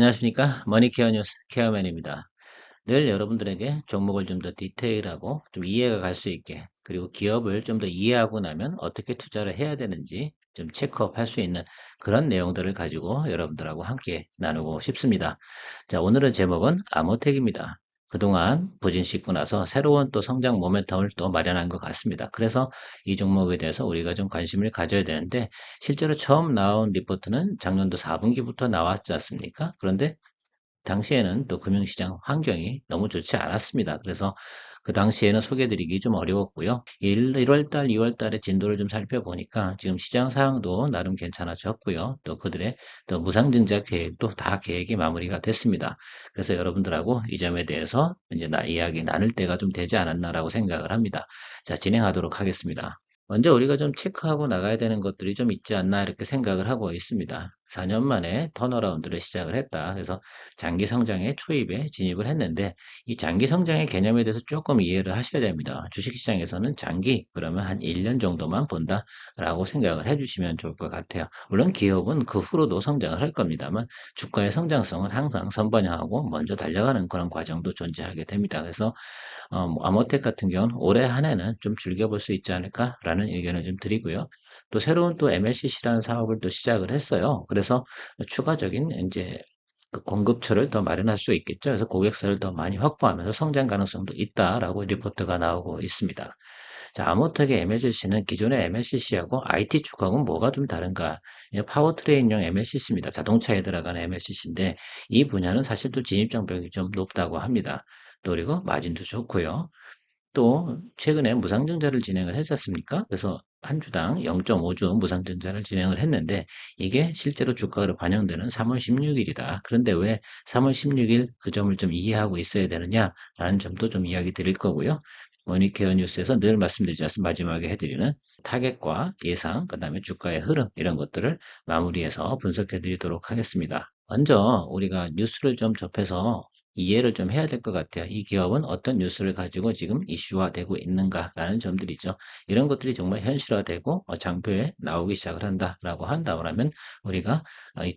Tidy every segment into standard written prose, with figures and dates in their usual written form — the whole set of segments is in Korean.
안녕하십니까? 머니케어 뉴스 케어맨입니다. 늘 여러분들에게 종목을 좀 더 디테일하고 좀 이해가 갈 수 있게, 그리고 기업을 좀 더 이해하고 나면 어떻게 투자를 해야 되는지 좀 체크업 할 수 있는 그런 내용들을 가지고 여러분들하고 함께 나누고 싶습니다. 자, 오늘의 제목은 아모텍입니다. 그동안 부진 씻고 나서 새로운 또 성장 모멘텀을 또 마련한 것 같습니다. 그래서 이 종목에 대해서 우리가 좀 관심을 가져야 되는데, 실제로 처음 나온 리포트는 작년도 4분기부터 나왔지 않습니까? 그런데 당시에는 또 금융시장 환경이 너무 좋지 않았습니다. 그래서 그 당시에는 소개드리기 좀 어려웠고요. 1월 달, 2월 달에 진도를 좀 살펴보니까 지금 시장 상황도 나름 괜찮아졌고요. 또 그들의 또 무상증자 계획도 다 계획이 마무리가 됐습니다. 그래서 여러분들하고 이 점에 대해서 이제 이야기 나눌 때가 좀 되지 않았나라고 생각을 합니다. 자, 진행하도록 하겠습니다. 먼저 우리가 좀 체크하고 나가야 되는 것들이 좀 있지 않나 이렇게 생각을 하고 있습니다. 4년 만에 턴어라운드를 시작을 했다. 그래서 장기 성장의 초입에 진입을 했는데, 이 장기 성장의 개념에 대해서 조금 이해를 하셔야 됩니다. 주식시장에서는 장기 그러면 한 1년 정도만 본다라고 생각을 해주시면 좋을 것 같아요. 물론 기업은 그 후로도 성장을 할 겁니다만 주가의 성장성은 항상 선반영하고 먼저 달려가는 그런 과정도 존재하게 됩니다. 그래서 뭐 아모텍 같은 경우는 올해 한 해는 좀 즐겨볼 수 있지 않을까라는 의견을 좀 드리고요. 또 새로운 또 MLCC라는 사업을 또 시작을 했어요. 그래서 추가적인 이제 그 공급처를 더 마련할 수 있겠죠. 그래서 고객사를 더 많이 확보하면서 성장 가능성도 있다라고 리포트가 나오고 있습니다. 자, 아모텍의 MLCC는 기존의 MLCC하고 IT 쪽하고는 뭐가 좀 다른가? 파워트레인용 MLCC입니다. 자동차에 들어가는 MLCC인데 이 분야는 사실 또 진입장벽이 좀 높다고 합니다. 또 그리고 마진도 좋고요. 또 최근에 무상증자를 진행을 했었습니까? 그래서 한 주당 0.5주 무상증자를 진행을 했는데 이게 실제로 주가로 반영되는 3월 16일이다. 그런데 왜 3월 16일 그 점을 좀 이해하고 있어야 되느냐라는 점도 좀 이야기 드릴 거고요. 머니케어 뉴스에서 늘 말씀드리지 않습니까? 마지막에 해드리는 타겟과 예상, 그 다음에 주가의 흐름 이런 것들을 마무리해서 분석해 드리도록 하겠습니다. 먼저 우리가 뉴스를 좀 접해서 이해를 좀 해야 될 것 같아요. 이 기업은 어떤 뉴스를 가지고 지금 이슈화되고 있는가라는 점들이죠. 이런 것들이 정말 현실화되고 장표에 나오기 시작을 한다라고 한다면 우리가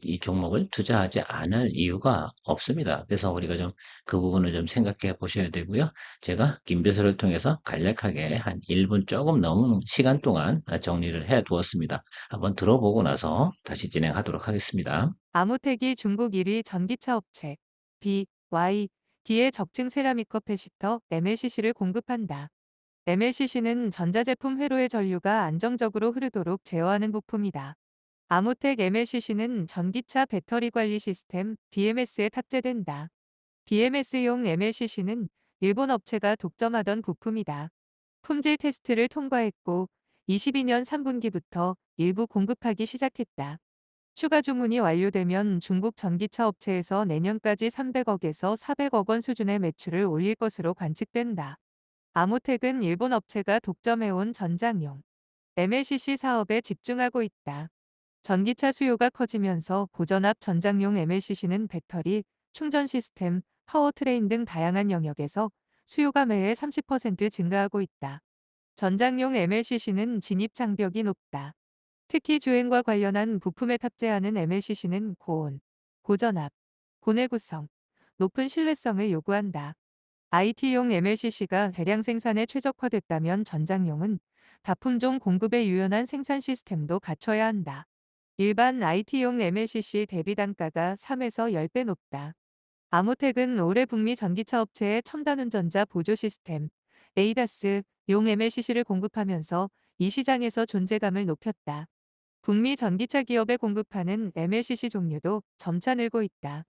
이 종목을 투자하지 않을 이유가 없습니다. 그래서 우리가 좀 그 부분을 좀 생각해 보셔야 되고요. 제가 김비서를 통해서 간략하게 한 1분 조금 넘는 시간 동안 정리를 해 두었습니다. 한번 들어보고 나서 다시 진행하도록 하겠습니다. 아모텍이 중국 1위 전기차 업체 BYD의 적층 세라믹 커패시터 MLCC를 공급한다. MLCC는 전자제품 회로의 전류가 안정적으로 흐르도록 제어하는 부품이다. 아모텍 MLCC는 전기차 배터리 관리 시스템 BMS에 탑재된다. BMS용 MLCC는 일본 업체가 독점하던 부품이다. 품질 테스트를 통과했고 22년 3분기부터 일부 공급하기 시작했다. 추가 주문이 완료되면 중국 전기차 업체에서 내년까지 300억에서 400억 원 수준의 매출을 올릴 것으로 관측된다. 아모텍은 일본 업체가 독점해온 전장용 MLCC 사업에 집중하고 있다. 전기차 수요가 커지면서 고전압 전장용 MLCC는 배터리, 충전 시스템, 파워트레인 등 다양한 영역에서 수요가 매해 30% 증가하고 있다. 전장용 MLCC는 진입 장벽이 높다. 특히 주행과 관련한 부품에 탑재하는 MLCC는 고온, 고전압, 고내구성, 높은 신뢰성을 요구한다. IT용 MLCC가 대량 생산에 최적화됐다면 전장용은 다품종 공급에 유연한 생산 시스템도 갖춰야 한다. 일반 IT용 MLCC 대비 단가가 3에서 10배 높다. 아모텍은 올해 북미 전기차 업체에 첨단운전자 보조 시스템, ADAS용 MLCC를 공급하면서 이 시장에서 존재감을 높였다. 북미 전기차 기업에 공급하는 MLCC 종류도 점차 늘고 있다.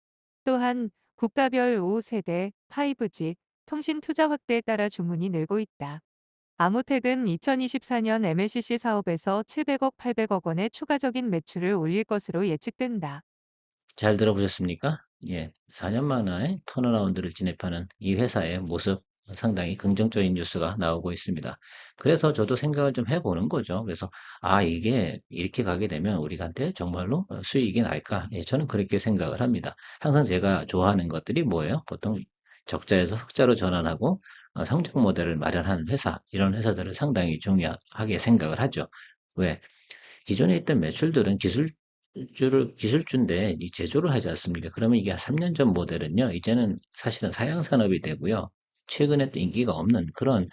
또한 국가별 5세대 5G 통신 투자 확대에 따라 주문이 늘고 있다. 아모텍은 2024년 MLCC 사업에서 700억, 800억 원의 추가적인 매출을 올릴 것으로 예측된다. 잘 들어보셨습니까? 예, 4년 만에 턴어라운드를 진입하는 이 회사의 모습 상당히 긍정적인 뉴스가 나오고 있습니다. 그래서 저도 생각을 좀 해보는 거죠. 그래서 이게 이렇게 가게 되면 우리한테 정말로 수익이 날까? 예, 저는 그렇게 생각을 합니다. 항상 제가 좋아하는 것들이 뭐예요? 보통 적자에서 흑자로 전환하고 성장 모델을 마련하는 회사, 이런 회사들을 상당히 중요하게 생각을 하죠. 왜? 기존에 있던 매출들은 기술 기술주인데 이 제조를 하지 않습니까? 그러면 이게 3년 전 모델은요, 이제는 사실은 사양 산업이 되고요. 최근에 또 인기가 없는 그런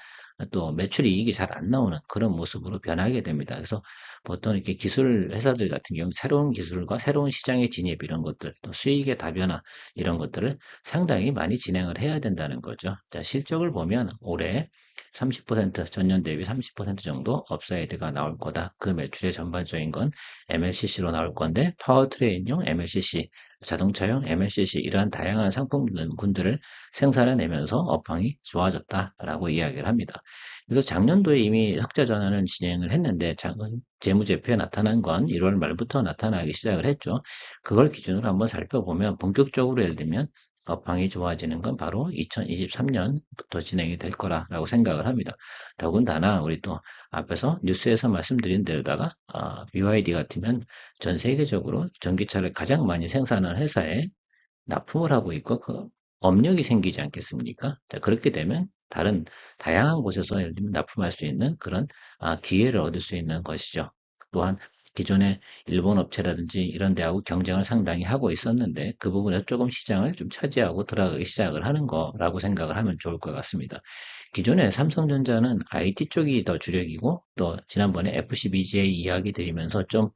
또 매출 이익이 잘 안 나오는 그런 모습으로 변하게 됩니다. 그래서 보통 이렇게 기술 회사들 같은 경우 새로운 기술과 새로운 시장의 진입 이런 것들, 또 수익의 다변화 이런 것들을 상당히 많이 진행을 해야 된다는 거죠. 자, 실적을 보면 올해 30% 전년 대비 30% 정도 업사이드가 나올 거다. 그 매출의 전반적인 건 MLCC로 나올 건데 파워트레인용 MLCC, 자동차용 MLCC 이러한 다양한 상품군들을 생산해내면서 업황이 좋아졌다라고 이야기를 합니다. 그래서 작년도에 이미 흑자 전환을 진행을 했는데 작은 재무제표에 나타난 건 1월 말부터 나타나기 시작을 했죠. 그걸 기준으로 한번 살펴보면 본격적으로 예를 들면 업황이 좋아지는 건 바로 2023년부터 진행이 될 거라고 생각을 합니다. 더군다나 우리 또 앞에서 뉴스에서 말씀드린 데다가 BYD 같으면 전 세계적으로 전기차를 가장 많이 생산하는 회사에 납품을 하고 있고 그 업력이 생기지 않겠습니까? 자, 그렇게 되면 다른 다양한 곳에서 예를 들면 납품할 수 있는 그런 기회를 얻을 수 있는 것이죠. 또한 기존의 일본 업체라든지 이런 데하고 경쟁을 상당히 하고 있었는데 그 부분에서 조금 시장을 좀 차지하고 들어가기 시작을 하는 거라고 생각을 하면 좋을 것 같습니다. 기존에 삼성전자는 IT 쪽이 더 주력이고 또 지난번에 FCBGA 이야기 드리면서 좀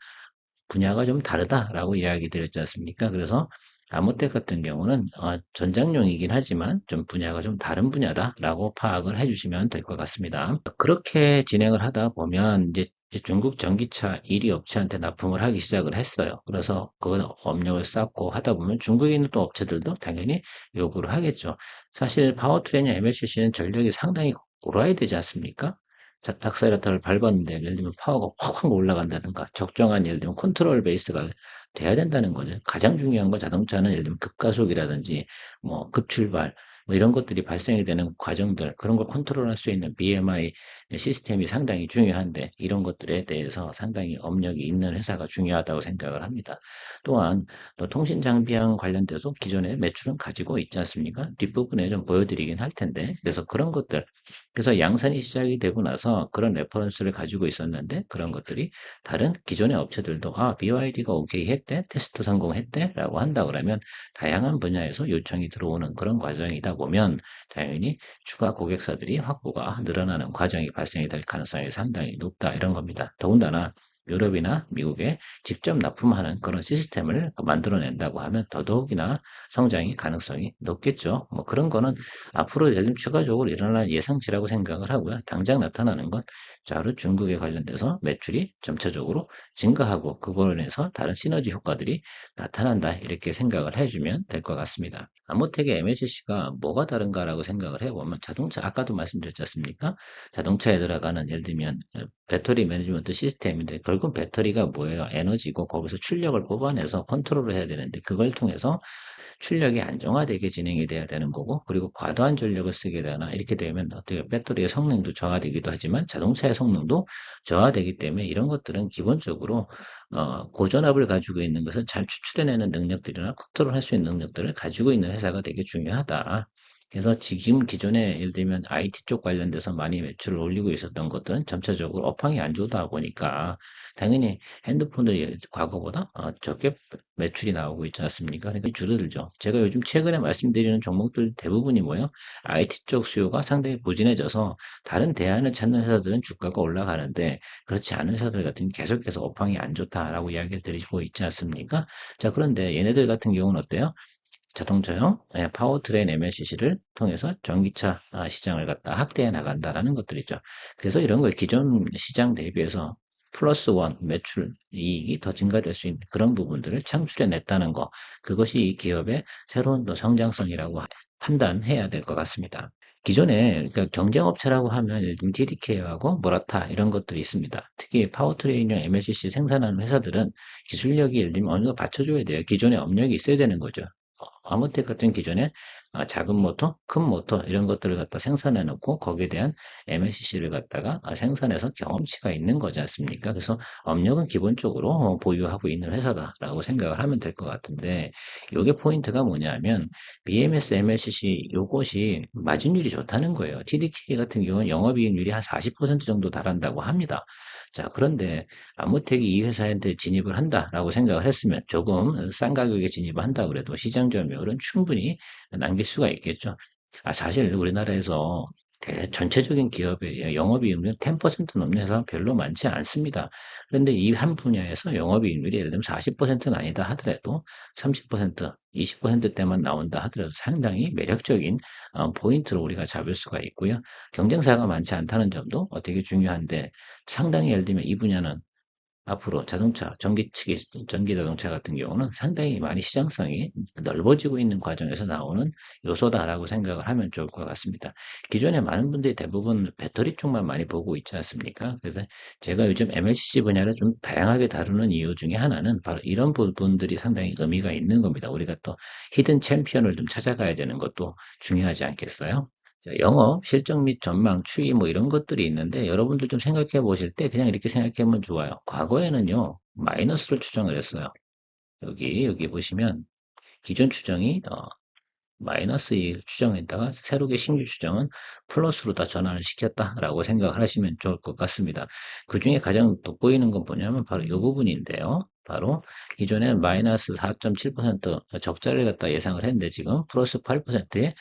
분야가 좀 다르다라고 이야기 드렸지 않습니까? 그래서 아모텍 같은 경우는 전장용이긴 하지만 좀 분야가 좀 다른 분야다라고 파악을 해주시면 될 것 같습니다. 그렇게 진행을 하다 보면 이제 중국 전기차 1위 업체한테 납품을 하기 시작을 했어요. 그래서 그건 업력을 쌓고 하다 보면 중국에 있는 또 업체들도 당연히 요구를 하겠죠. 사실 파워트레인이나 MLCC는 전력이 상당히 고라야 되지 않습니까? 악셀레터를 밟았는데 예를 들면 파워가 확 올라간다든가 적정한 예를 들면 컨트롤 베이스가 돼야 된다는 거죠. 가장 중요한 건 자동차는 예를 들면 급가속이라든지 뭐 급출발 뭐 이런 것들이 발생이 되는 과정들 그런 걸 컨트롤할 수 있는 BMI 시스템이 상당히 중요한데 이런 것들에 대해서 상당히 업력이 있는 회사가 중요하다고 생각을 합니다. 또한 또 통신 장비랑 관련돼서 기존의 매출은 가지고 있지 않습니까? 뒷부분에 좀 보여드리긴 할 텐데 그래서 그런 것들 그래서 양산이 시작이 되고 나서 그런 레퍼런스를 가지고 있었는데 그런 것들이 다른 기존의 업체들도 BYD가 오케이 했대, 테스트 성공했대 라고 한다 그러면 다양한 분야에서 요청이 들어오는 그런 과정이다 보면 당연히 추가 고객사들이 확보가 늘어나는 과정이 발생이 될 가능성이 상당히 높다 이런 겁니다. 더군다나 유럽이나 미국에 직접 납품하는 그런 시스템을 만들어낸다고 하면 더더욱이나 성장의 가능성이 높겠죠. 뭐 그런 거는 앞으로 예를 들면 추가적으로 일어날 예상치라고 생각을 하고요. 당장 나타나는 건 바로 중국에 관련돼서 매출이 점차적으로 증가하고 그걸로 인해서 다른 시너지 효과들이 나타난다 이렇게 생각을 해주면 될 것 같습니다. 아모텍의 MLCC가 뭐가 다른가라고 생각을 해보면 자동차 아까도 말씀드렸지 않습니까? 자동차에 들어가는 예를 들면 배터리 매니지먼트 시스템인데 결국 배터리가 뭐예요? 에너지고 거기서 출력을 뽑아내서 컨트롤을 해야 되는데 그걸 통해서 출력이 안정화되게 진행이 돼야 되는 거고, 그리고 과도한 전력을 쓰게 되나, 이렇게 되면 어떻게 배터리의 성능도 저하되기도 하지만 자동차의 성능도 저하되기 때문에 이런 것들은 기본적으로 고전압을 가지고 있는 것을 잘 추출해내는 능력들이나 컨트롤할 수 있는 능력들을 가지고 있는 회사가 되게 중요하다. 그래서 지금 기존에 예를 들면 IT 쪽 관련돼서 많이 매출을 올리고 있었던 것들은 점차적으로 업황이 안 좋다 보니까 당연히 핸드폰도 과거보다 적게 매출이 나오고 있지 않습니까? 그러니까 줄어들죠. 제가 요즘 최근에 말씀드리는 종목들 대부분이 뭐예요? IT 쪽 수요가 상당히 부진해져서 다른 대안을 찾는 회사들은 주가가 올라가는데 그렇지 않은 회사들 같은 경우는 계속해서 업황이 안 좋다라고 이야기를 드리고 있지 않습니까? 자, 그런데 얘네들 같은 경우는 어때요? 자동차용 파워트레인 MLCC를 통해서 전기차 시장을 갖다 확대해 나간다라는 것들이죠. 그래서 이런 걸 기존 시장 대비해서 플러스 원 매출 이익이 더 증가될 수 있는 그런 부분들을 창출해 냈다는 거. 그것이 이 기업의 새로운 또 성장성이라고 판단해야 될 것 같습니다. 기존에 그러니까 경쟁업체라고 하면 예를 들면 TDK하고 모라타 이런 것들이 있습니다. 특히 파워트레인용 MLCC 생산하는 회사들은 기술력이 예를 들면 어느 정도 받쳐줘야 돼요. 기존에 업력이 있어야 되는 거죠. 아모텍 같은 기존에 작은 모터, 큰 모터 이런 것들을 갖다 생산해 놓고 거기에 대한 MLCC를 갖다가 생산해서 경험치가 있는 거지 않습니까? 그래서 업력은 기본적으로 보유하고 있는 회사다라고 생각을 하면 될 것 같은데 요게 포인트가 뭐냐면 BMS, MLCC 요것이 마진율이 좋다는 거예요. TDK 같은 경우는 영업이익률이 한 40% 정도 달한다고 합니다. 자, 그런데 아무텍이 이 회사한테 진입을 한다라고 생각을 했으면 조금 싼 가격에 진입을 한다 그래도 시장 점유율은 충분히 남길 수가 있겠죠. 사실 우리나라에서 전체적인 기업의 영업이익률 10% 넘는 회사는 별로 많지 않습니다. 그런데 이 한 분야에서 영업이익률이 예를 들면 40%는 아니다 하더라도 30%, 20%대만 나온다 하더라도 상당히 매력적인 포인트로 우리가 잡을 수가 있고요. 경쟁사가 많지 않다는 점도 되게 중요한데 상당히 예를 들면 이 분야는 앞으로 자동차, 전기 자동차 같은 경우는 상당히 많이 시장성이 넓어지고 있는 과정에서 나오는 요소다라고 생각을 하면 좋을 것 같습니다. 기존에 많은 분들이 대부분 배터리 쪽만 많이 보고 있지 않습니까? 그래서 제가 요즘 MLCC 분야를 좀 다양하게 다루는 이유 중에 하나는 바로 이런 부분들이 상당히 의미가 있는 겁니다. 우리가 또 히든 챔피언을 좀 찾아가야 되는 것도 중요하지 않겠어요? 자, 영업, 실적 및 전망, 추이 뭐 이런 것들이 있는데 여러분들 좀 생각해 보실 때 그냥 이렇게 생각해 보면 좋아요. 과거에는요, 마이너스로 추정을 했어요. 여기 보시면 기존 추정이 마이너스 2 추정했다가 새롭게 신규 추정은 플러스로 다 전환을 시켰다라고 생각을 하시면 좋을 것 같습니다. 그 중에 가장 돋보이는 건 뭐냐면 바로 이 부분인데요. 바로 기존에는 마이너스 4.7% 적자를 갖다 예상을 했는데 지금 플러스 8%의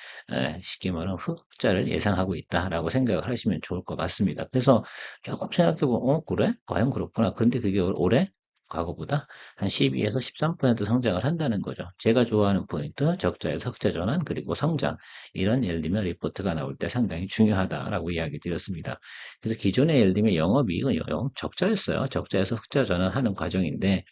쉽게 말하면 흑자를 예상하고 있다라고 생각을 하시면 좋을 것 같습니다. 그래서 조금 생각해보면 그래? 과연 그렇구나. 근데 그게 올해 과거보다 한 12에서 13% 성장을 한다는 거죠. 제가 좋아하는 포인트, 적자에서 흑자 전환, 그리고 성장. 이런 예를 들면 리포트가 나올 때 상당히 중요하다라고 이야기 드렸습니다. 그래서 기존에 예를 들면 영업이익은 적자였어요. 적자에서 흑자 전환하는 과정인데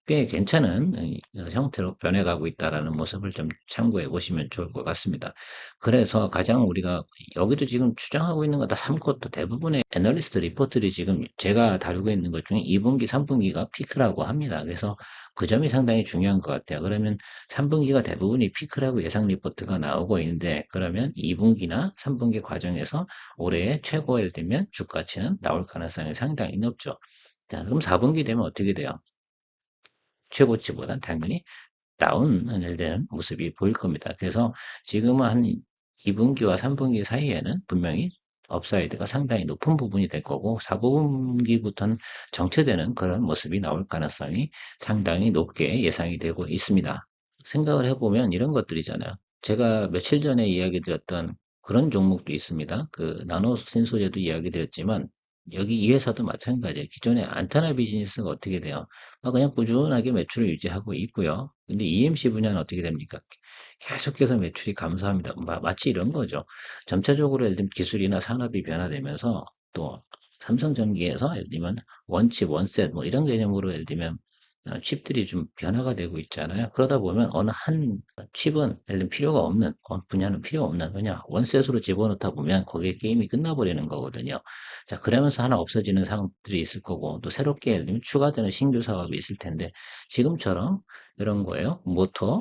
꽤 괜찮은 형태로 변해가고 있다라는 모습을 좀 참고해 보시면 좋을 것 같습니다. 그래서 가장 우리가 여기도 지금 추정하고 있는 거 다 3쿼터 대부분의 애널리스트 리포트들이 지금 제가 다루고 있는 것 중에 2분기, 3분기가 피크라고 합니다. 그래서 그 점이 상당히 중요한 것 같아요. 그러면 3분기가 대부분이 피크라고 예상 리포트가 나오고 있는데 그러면 2분기나 3분기 과정에서 올해의 최고를 들면 주가치는 나올 가능성이 상당히 높죠. 자, 그럼 4분기 되면 어떻게 돼요? 최고치보단 당연히 다운되는 모습이 보일 겁니다. 그래서 지금은 한 2분기와 3분기 사이에는 분명히 업사이드가 상당히 높은 부분이 될 거고 4분기부터는 정체되는 그런 모습이 나올 가능성이 상당히 높게 예상이 되고 있습니다. 생각을 해보면 이런 것들이잖아요. 제가 며칠 전에 이야기 드렸던 그런 종목도 있습니다. 그 나노 신소재도 이야기 드렸지만 여기 이 회사도 마찬가지예요. 기존의 안테나 비즈니스가 어떻게 돼요? 그냥 꾸준하게 매출을 유지하고 있고요. 근데 EMC 분야는 어떻게 됩니까? 계속해서 매출이 감소합니다. 마치 이런 거죠. 점차적으로 예를 들면 기술이나 산업이 변화되면서 또 삼성전기에서 예를 들면 원칩, 원셋 뭐 이런 개념으로 예를 들면 칩들이 좀 변화가 되고 있잖아요. 그러다 보면 어느 한 칩은 예를 들면 필요가 없는, 분야는 필요 없는 그냥 원셋으로 집어넣다 보면 거기에 게임이 끝나버리는 거거든요. 자, 그러면서 하나 없어지는 상황들이 있을 거고 또 새롭게 예를 들면 추가되는 신규 사업이 있을 텐데 지금처럼 이런 거예요. 모터,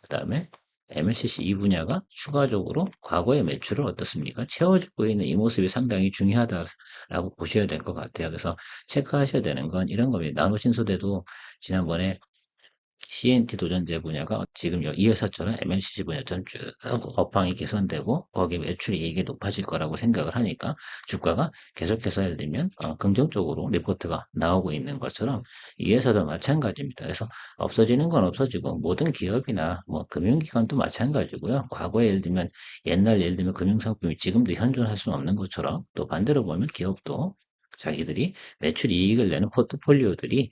그다음에 MLCC 이 분야가 추가적으로 과거의 매출을 어떻습니까? 채워주고 있는 이 모습이 상당히 중요하다라고 보셔야 될 것 같아요. 그래서 체크하셔야 되는 건 이런 겁니다. 나노신소대도 지난번에 CNT 도전제 분야가 지금 이 회사처럼 MLCC 분야처럼 쭉 업황이 개선되고 거기에 매출이 이익이 높아질 거라고 생각을 하니까 주가가 계속해서 예를 들면 긍정적으로 리포트가 나오고 있는 것처럼 이 회사도 마찬가지입니다. 그래서 없어지는 건 없어지고 모든 기업이나 뭐 금융기관도 마찬가지고요. 과거에 예를 들면 옛날 예를 들면 금융상품이 지금도 현존할 수는 없는 것처럼 또 반대로 보면 기업도 자기들이 매출 이익을 내는 포트폴리오들이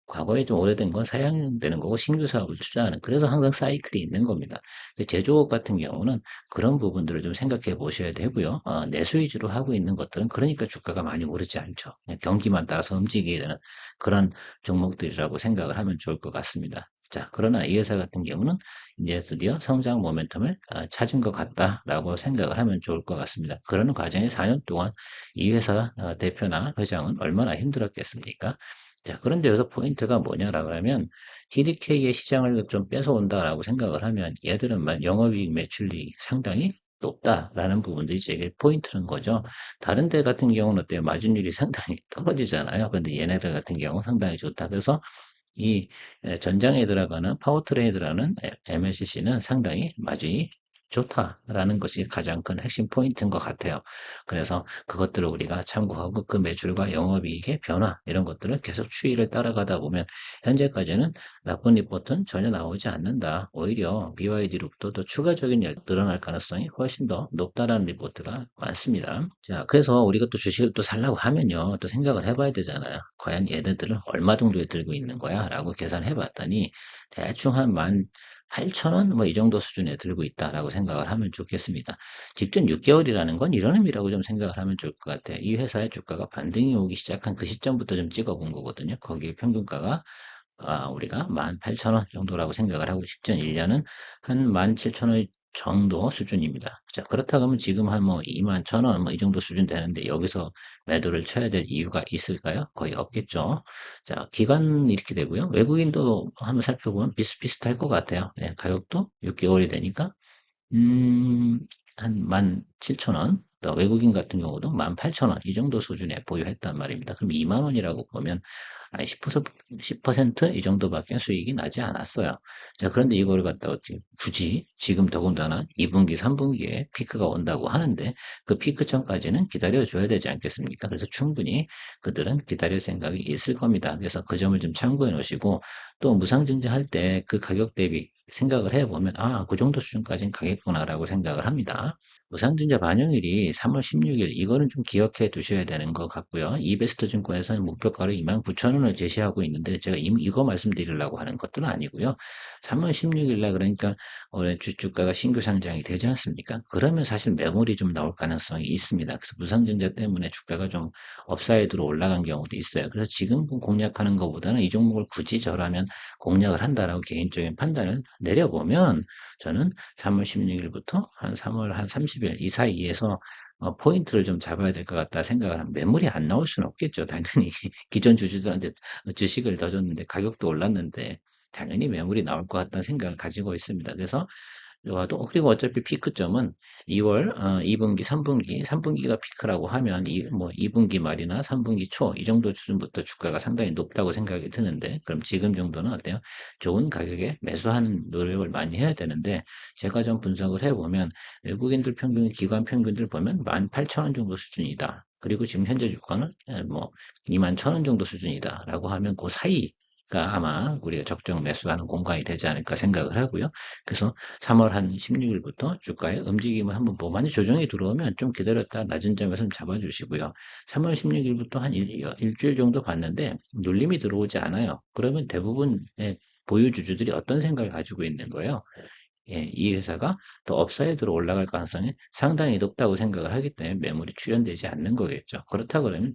과거에 좀 오래된 건 사양되는 거고 신규 사업을 투자하는 그래서 항상 사이클이 있는 겁니다. 근데 제조업 같은 경우는 그런 부분들을 좀 생각해 보셔야 되고요. 내수 위주로 하고 있는 것들은 그러니까 주가가 많이 오르지 않죠. 그냥 경기만 따라서 움직이게 되는 그런 종목들이라고 생각을 하면 좋을 것 같습니다. 자, 그러나 이 회사 같은 경우는 이제 드디어 성장 모멘텀을 찾은 것 같다라고 생각을 하면 좋을 것 같습니다. 그러는 과정에 4년 동안 이 회사 대표나 회장은 얼마나 힘들었겠습니까? 자, 그런데 여기서 포인트가 뭐냐라고 하면 TDK의 시장을 좀 뺏어온다라고 생각을 하면 얘들은 영업이익 매출이 상당히 높다라는 부분들이 이게 포인트는 거죠. 다른 데 같은 경우는 어때요? 마진율이 상당히 떨어지잖아요. 근데 얘네들 같은 경우 상당히 좋다. 그래서 이 전장에 들어가는 파워트레인에 들어가는 MLCC는 상당히 마진이 좋다라는 것이 가장 큰 핵심 포인트인 것 같아요. 그래서 그것들을 우리가 참고하고 그 매출과 영업이익의 변화 이런 것들을 계속 추이를 따라가다 보면 현재까지는 나쁜 리포트는 전혀 나오지 않는다. 오히려 BYD로부터 더 추가적인 늘어날 가능성이 훨씬 더 높다라는 리포트가 많습니다. 자, 그래서 우리가 또 주식을 또 살라고 하면요, 또 생각을 해봐야 되잖아요. 과연 얘네들은 얼마 정도에 들고 있는 거야? 라고 계산해 봤더니 대충 한 18,000원 뭐 이 정도 수준에 들고 있다라고 생각을 하면 좋겠습니다. 직전 6개월이라는 건 이런 의미라고 좀 생각을 하면 좋을 것 같아요. 이 회사의 주가가 반등이 오기 시작한 그 시점부터 좀 찍어본 거거든요. 거기에 평균가가 우리가 18,000원 정도라고 생각을 하고 직전 1년은 한 17,000원 정도 수준입니다. 자, 그렇다고 하면 지금 한 뭐 21,000원 뭐 이 정도 수준 되는데 여기서 매도를 쳐야 될 이유가 있을까요? 거의 없겠죠. 자, 기간 이렇게 되고요. 외국인도 한번 살펴보면 비슷비슷할 것 같아요. 네, 가격도 6개월이 되니까 음, 한 17,000원. 또 외국인 같은 경우도 18,000원 이 정도 수준에 보유했단 말입니다. 그럼 2만 원이라고 보면 10%이 정도밖에 수익이 나지 않았어요. 자, 그런데 이걸 갖다 어떻게 굳이 지금 더군다나 2분기, 3분기에 피크가 온다고 하는데 그 피크 전까지는 기다려줘야 되지 않겠습니까? 그래서 충분히 그들은 기다릴 생각이 있을 겁니다. 그래서 그 점을 좀 참고해 놓으시고 또 무상증자 할 때 그 가격 대비 생각을 해보면 그 정도 수준까지는 가겠구나라고 생각을 합니다. 무상증자 반영일이 3월 16일 이거는 좀 기억해 두셔야 되는 것 같고요. 이베스트 증권에서는 목표가를 29,000원을 제시하고 있는데 제가 이거 말씀드리려고 하는 것들은 아니고요. 3월 16일 날 그러니까 올해 주가가 신규 상장이 되지 않습니까? 그러면 사실 매물이 좀 나올 가능성이 있습니다. 그래서 무상증자 때문에 주가가 좀 업사이드로 올라간 경우도 있어요. 그래서 지금 공략하는 것보다는 이 종목을 굳이 저라면 공략을 한다라고 개인적인 판단을 내려보면 저는 3월 16일부터 한 3월 한 30일 이 사이에서 포인트를 좀 잡아야 될 것 같다 생각을 하면 매물이 안 나올 수는 없겠죠. 당연히 기존 주주들한테 주식을 더 줬는데 가격도 올랐는데 당연히 매물이 나올 것 같다는 생각을 가지고 있습니다. 그래서 그리고 어차피 피크점은 2월 2분기, 3분기, 3분기가 피크라고 하면 뭐 2분기 말이나 3분기 초 이 정도 수준부터 주가가 상당히 높다고 생각이 드는데 그럼 지금 정도는 어때요? 좋은 가격에 매수하는 노력을 많이 해야 되는데 제가 좀 분석을 해보면 외국인들 평균, 기관 평균들 보면 18,000원 정도 수준이다. 그리고 지금 현재 주가는 뭐 21,000원 정도 수준이다라고 하면 그 사이가 아마 우리가 적정 매수하는 공간이 되지 않을까 생각을 하고요. 그래서 3월 한 16일부터 주가의 움직임을 한번 뭐 많이 조정이 들어오면 좀 기다렸다 낮은 점에서 좀 잡아주시고요. 3월 16일부터 한 일주일 정도 봤는데 눌림이 들어오지 않아요. 그러면 대부분의 보유주주들이 어떤 생각을 가지고 있는 거예요? 예, 이 회사가 더 업사이드로 올라갈 가능성이 상당히 높다고 생각을 하기 때문에 매물이 출현되지 않는 거겠죠. 그렇다 그러면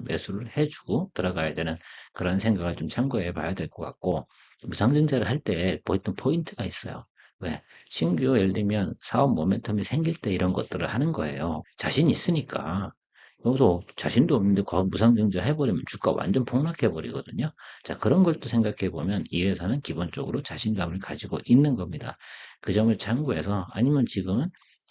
매수를 해주고 들어가야 되는 그런 생각을 좀 참고해 봐야 될 것 같고 무상증자를 할 때 보통 포인트가 있어요. 왜? 신규 예를 들면 사업 모멘텀이 생길 때 이런 것들을 하는 거예요. 자신 있으니까. 여기서 자신도 없는데 무상증자 해버리면 주가 완전 폭락해버리거든요. 자, 그런 걸 또 생각해 보면 이 회사는 기본적으로 자신감을 가지고 있는 겁니다. 그 점을 참고해서 아니면 지금은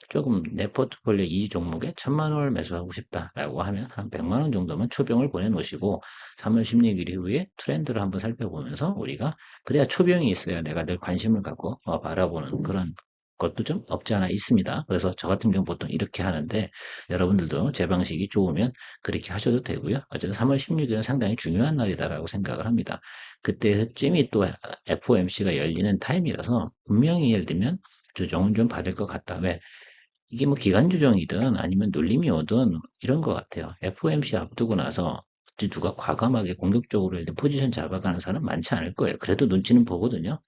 조금 내 포트폴리오 이 종목에 1,000만 원을 매수하고 싶다라고 하면 한 100만 원 정도만 초병을 보내놓으시고 3월 16일 이후에 트렌드를 한번 살펴보면서 우리가 그래야 초병이 있어야 내가 늘 관심을 갖고 바라보는 그런 것도 좀 없지 않아 있습니다. 그래서 저 같은 경우 보통 이렇게 하는데 여러분들도 제 방식이 좋으면 그렇게 하셔도 되고요. 어쨌든 3월 16일은 상당히 중요한 날이다라고 생각을 합니다. 그때쯤이 또 FOMC가 열리는 타임이라서 분명히 예를 들면 조정은 좀 받을 것 같다. 왜? 이게 뭐 기간 조정이든 아니면 눌림이 오든 이런 것 같아요. FOMC 앞두고 나서 누가 과감하게 공격적으로 일단 포지션 잡아가는 사람 많지 않을 거예요. 그래도 눈치는 보거든요.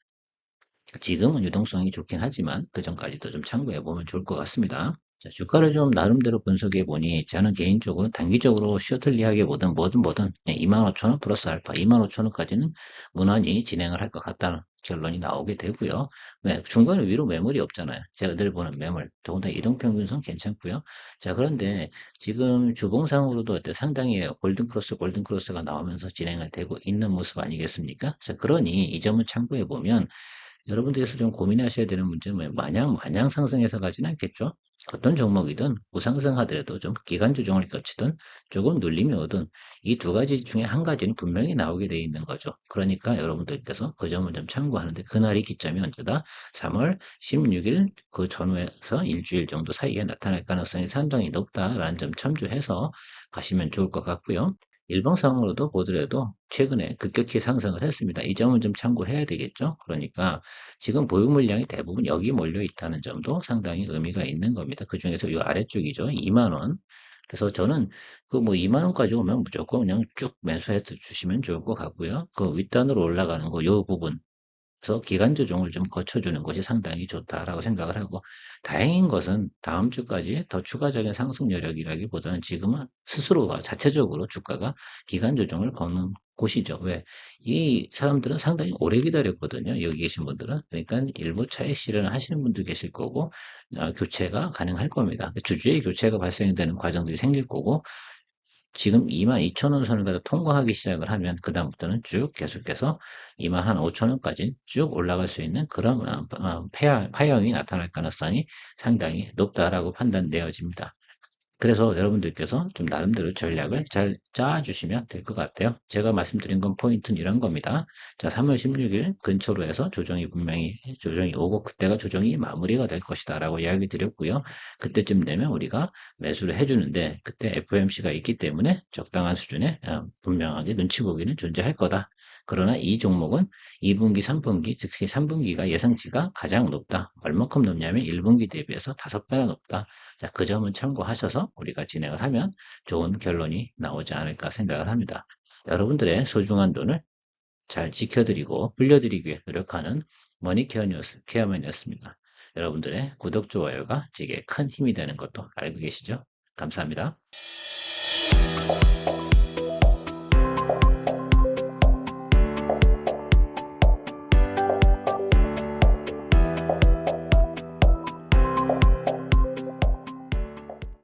지금은 유동성이 좋긴 하지만 그 전까지도 좀 참고해 보면 좋을 것 같습니다. 자, 주가를 좀 나름대로 분석해 보니 저는 개인적으로 단기적으로 셔틀리하게보든 뭐든 25,000원 플러스 알파 25,000원까지는 무난히 진행을 할 것 같다는 결론이 나오게 되고요. 왜? 중간에 위로 매물이 없잖아요. 제가 늘 보는 매물. 더군다나 이동평균선 괜찮고요. 자, 그런데 지금 주봉상으로도 어때 상당히 골든크로스가 나오면서 진행을 되고 있는 모습 아니겠습니까? 자, 그러니 이 점을 참고해 보면 여러분들께서 좀 고민하셔야 되는 문제는 마냥 상승해서 가진 않겠죠? 어떤 종목이든 우상승하더라도 좀 기간 조정을 거치든 조금 눌림이 오든 이 두 가지 중에 한 가지는 분명히 나오게 돼 있는 거죠. 그러니까 여러분들께서 그 점을 좀 참고하는데 그날이 기점이 언제다? 3월 16일 그 전후에서 일주일 정도 사이에 나타날 가능성이 상당히 높다라는 점 참조해서 가시면 좋을 것 같고요. 일봉상으로도 보더라도 최근에 급격히 상승을 했습니다. 이 점은 좀 참고해야 되겠죠. 그러니까 지금 보유 물량이 대부분 여기 몰려 있다는 점도 상당히 의미가 있는 겁니다. 그 중에서 이 아래쪽이죠. 2만 원. 그래서 저는 그 뭐 2만 원까지 오면 무조건 그냥 쭉 매수해 주시면 좋을 것 같고요. 그 윗단으로 올라가는 거, 요 부분. 그래서 기간 조정을 좀 거쳐주는 것이 상당히 좋다라고 생각을 하고, 다행인 것은 다음 주까지 더 추가적인 상승 여력이라기보다는 지금은 스스로가 자체적으로 주가가 기간 조정을 거는 곳이죠. 왜? 이 사람들은 상당히 오래 기다렸거든요. 여기 계신 분들은. 그러니까 일부 차익 실현을 하시는 분도 계실 거고, 교체가 가능할 겁니다. 주주의 교체가 발생되는 과정들이 생길 거고, 지금 22,000원 선을 갖다 통과하기 시작을 하면 그다음부터는 쭉 계속해서 25,000원까지 쭉 올라갈 수 있는 그런 파형이 나타날 가능성이 상당히 높다라고 판단되어집니다. 그래서 여러분들께서 좀 나름대로 전략을 잘 짜주시면 될 것 같아요. 제가 말씀드린 건 포인트는 이런 겁니다. 자, 3월 16일 근처로 해서 조정이 분명히 조정이 오고 그때가 조정이 마무리가 될 것이다 라고 이야기 드렸고요. 그때쯤 되면 우리가 매수를 해주는데 그때 FOMC가 있기 때문에 적당한 수준에 분명하게 눈치 보기는 존재할 거다. 그러나 이 종목은 2분기, 3분기, 특히 3분기가 예상치가 가장 높다. 얼마큼 높냐면 1분기 대비해서 5배나 높다. 자, 그 점은 참고하셔서 우리가 진행을 하면 좋은 결론이 나오지 않을까 생각을 합니다. 여러분들의 소중한 돈을 잘 지켜드리고 불려드리기 위해 노력하는 머니케어 뉴스 케어맨이었습니다. 여러분들의 구독, 좋아요가 제게 큰 힘이 되는 것도 알고 계시죠? 감사합니다.